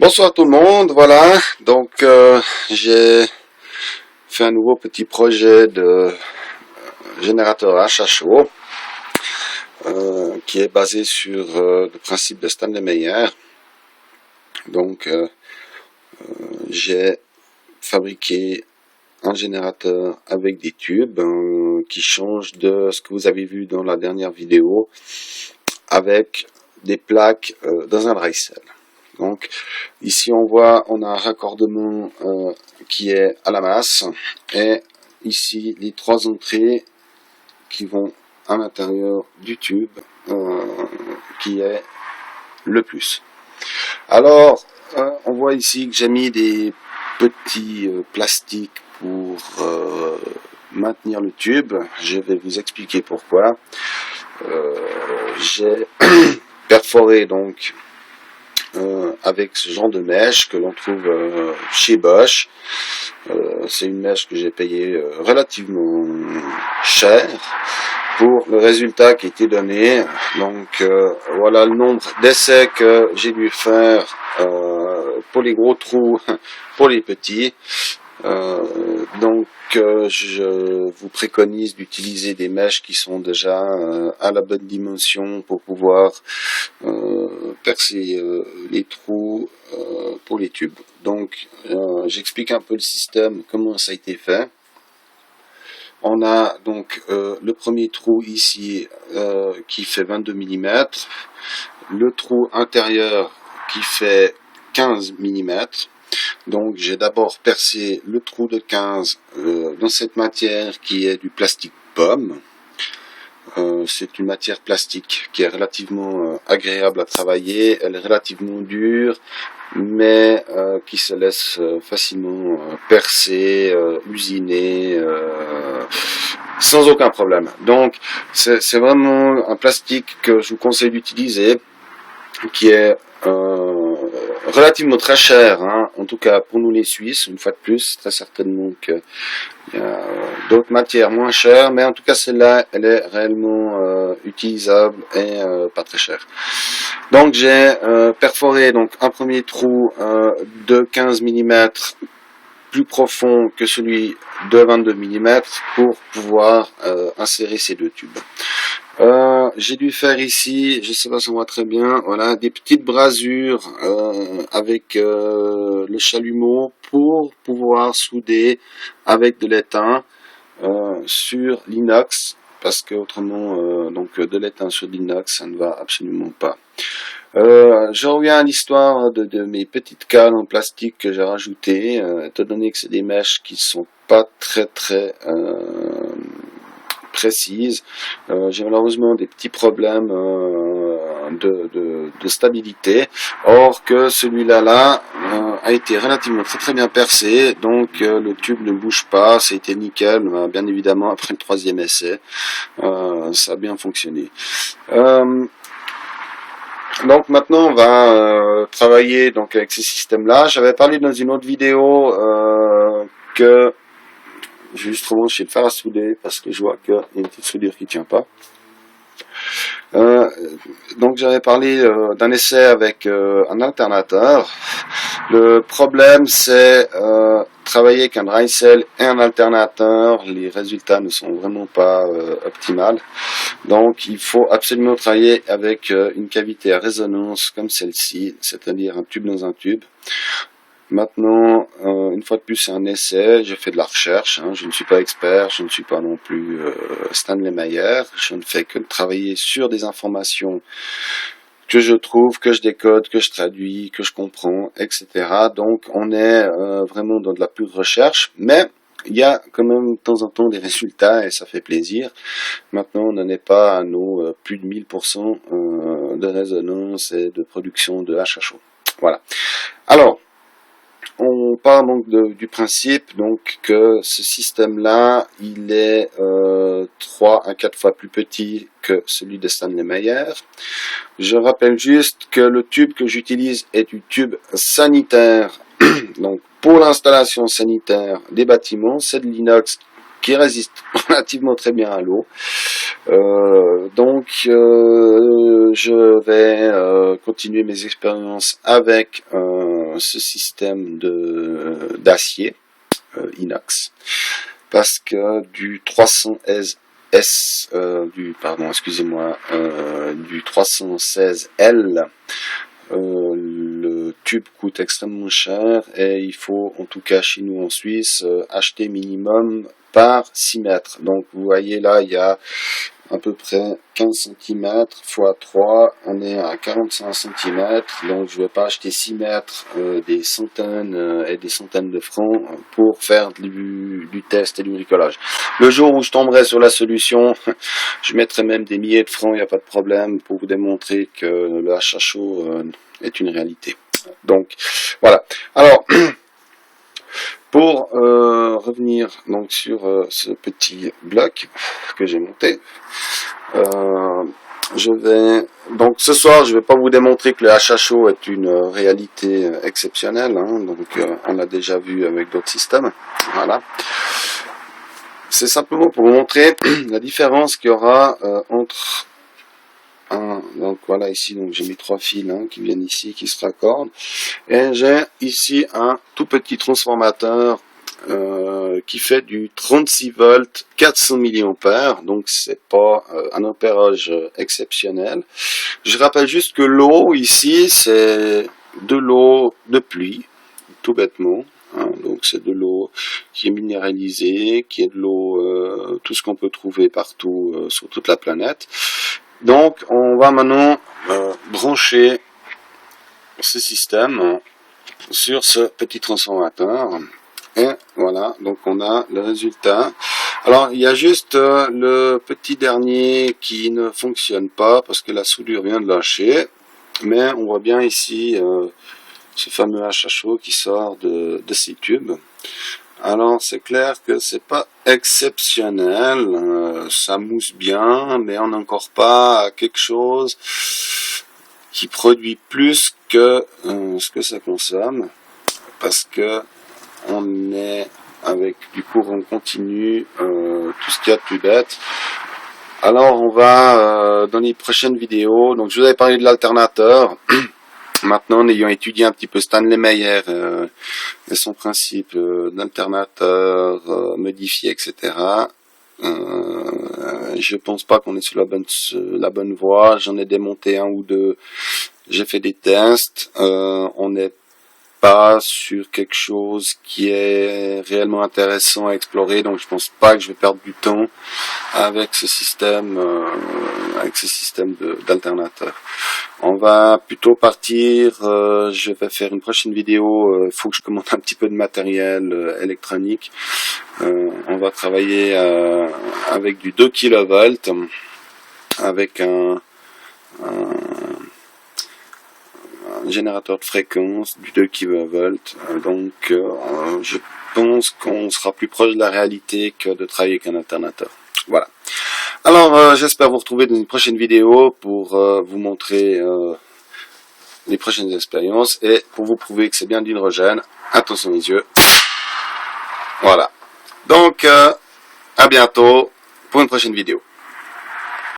Bonsoir tout le monde, voilà, donc j'ai fait un nouveau petit projet de générateur HHO qui est basé sur le principe de Stanley Meyer. Donc j'ai fabriqué un générateur avec des tubes qui changent de ce que vous avez vu dans la dernière vidéo avec des plaques dans un dry cell. Donc ici on voit on a un raccordement qui est à la masse et ici les trois entrées qui vont à l'intérieur du tube qui est le plus. Alors on voit ici que j'ai mis des petits plastiques pour maintenir le tube. Je vais vous expliquer pourquoi. J'ai perforé donc avec ce genre de mèche que l'on trouve chez Bosch. C'est une mèche que j'ai payée relativement cher pour le résultat qui était donné. Donc voilà le nombre d'essais que j'ai dû faire pour les gros trous, pour les petits. Donc je vous préconise d'utiliser des mèches qui sont déjà à la bonne dimension pour pouvoir percer les trous pour les tubes. Donc j'explique un peu le système, comment ça a été fait. On a donc le premier trou ici qui fait 22 mm, le trou intérieur qui fait 15 mm. Donc j'ai d'abord percé le trou de 15 dans cette matière qui est du plastique pomme. C'est une matière plastique qui est relativement agréable à travailler, elle est relativement dure, mais qui se laisse facilement percer, usiner, sans aucun problème. Donc c'est vraiment un plastique que je vous conseille d'utiliser, qui est relativement très cher, hein, en tout cas pour nous les Suisses, une fois de plus, très certainement qu'il y a d'autres matières moins chères, mais en tout cas celle-là, elle est réellement utilisable et pas très chère. Donc j'ai perforé donc un premier trou de 15 mm plus profond que celui de 22 mm pour pouvoir insérer ces deux tubes. J'ai dû faire ici, je sais pas si on voit très bien, voilà, des petites brasures avec le chalumeau pour pouvoir souder avec de l'étain sur l'inox, parce que autrement, donc de l'étain sur l'inox, ça ne va absolument pas. Je reviens à l'histoire de mes petites cales en plastique que j'ai rajoutées, étant donné que c'est des mèches qui sont pas très précises. J'ai malheureusement des petits problèmes de stabilité, or que celui-là a été relativement très bien percé, donc le tube ne bouge pas, ça a été nickel, bien évidemment après le troisième essai, ça a bien fonctionné. Donc maintenant on va travailler donc avec ces systèmes-là. J'avais parlé dans une autre vidéo que j'ai juste rebranché le fer à souder parce que je vois qu'il y a une petite soudure qui tient pas. Donc j'avais parlé d'un essai avec un alternateur. Le problème c'est travailler avec un dry cell et un alternateur, les résultats ne sont vraiment pas optimales. Donc il faut absolument travailler avec une cavité à résonance comme celle-ci, c'est-à-dire un tube dans un tube. Maintenant, une fois de plus, c'est un essai, j'ai fait de la recherche, hein, je ne suis pas expert, je ne suis pas non plus Stanley Meyer, je ne fais que travailler sur des informations que je trouve, que je décode, que je traduis, que je comprends, etc. Donc on est vraiment dans de la pure recherche, mais il y a quand même de temps en temps des résultats et ça fait plaisir. Maintenant, on n'en est pas à nos plus de 1000% de résonance et de production de HHO. Voilà. Alors, on part donc du principe donc que ce système-là, il est 3 à 4 fois plus petit que celui de Stanley Meyer. Je rappelle juste que le tube que j'utilise est du tube sanitaire. Donc pour l'installation sanitaire des bâtiments, c'est de l'inox qui résiste relativement très bien à l'eau. Donc je vais continuer mes expériences avec ce système d'acier inox, parce que du 316 du 316L, le tube coûte extrêmement cher et il faut, en tout cas chez nous en Suisse, acheter minimum par 6 mètres. Donc vous voyez là, il y a à peu près 15 cm x 3, on est à 45 cm, donc je ne vais pas acheter 6 mètres, des centaines et des centaines de francs pour faire du test et du bricolage. Le jour où je tomberai sur la solution, je mettrai même des milliers de francs, il n'y a pas de problème, pour vous démontrer que le achat chaud est une réalité. Donc voilà. Alors pour revenir donc sur ce petit bloc que j'ai monté, donc ce soir je vais pas vous démontrer que le HHO est une réalité exceptionnelle, hein, donc on l'a déjà vu avec d'autres systèmes. Voilà. C'est simplement pour vous montrer la différence qu'il y aura entre donc voilà, ici donc j'ai mis 3 fils qui viennent ici, qui se raccordent, et j'ai ici un tout petit transformateur qui fait du 36 volts 400 mA, donc c'est pas un ampérage exceptionnel. Je rappelle juste que l'eau ici c'est de l'eau de pluie, tout bêtement. Donc c'est de l'eau qui est minéralisée, qui est de l'eau, tout ce qu'on peut trouver partout sur toute la planète. Donc on va maintenant brancher ce système sur ce petit transformateur. Et voilà, donc on a le résultat. Alors il y a juste le petit dernier qui ne fonctionne pas parce que la soudure vient de lâcher. Mais on voit bien ici ce fameux HHO qui sort de ces tubes. Alors c'est clair que c'est pas exceptionnel, ça mousse bien, mais on n'a encore pas quelque chose qui produit plus que ce que ça consomme, parce que on est avec du courant continu, tout ce qu'il y a de plus bête. Alors on va dans les prochaines vidéos, donc je vous avais parlé de l'alternateur. Maintenant, en ayant étudié un petit peu Stanley Meyer et son principe d'alternateur modifié, etc., je pense pas qu'on est sur la bonne voie. J'en ai démonté un ou deux, j'ai fait des tests, on n'est pas sur quelque chose qui est réellement intéressant à explorer, donc je pense pas que je vais perdre du temps avec ce système d'alternateur. On va plutôt partir, je vais faire une prochaine vidéo, il faut que je commande un petit peu de matériel électronique. On va travailler avec du 2 kV, avec un générateur de fréquence du 2 kV, donc je pense qu'on sera plus proche de la réalité que de travailler avec un alternateur. Voilà. Alors j'espère vous retrouver dans une prochaine vidéo pour vous montrer les prochaines expériences et pour vous prouver que c'est bien de l'hydrogène. Attention les yeux. Voilà. Donc à bientôt pour une prochaine vidéo.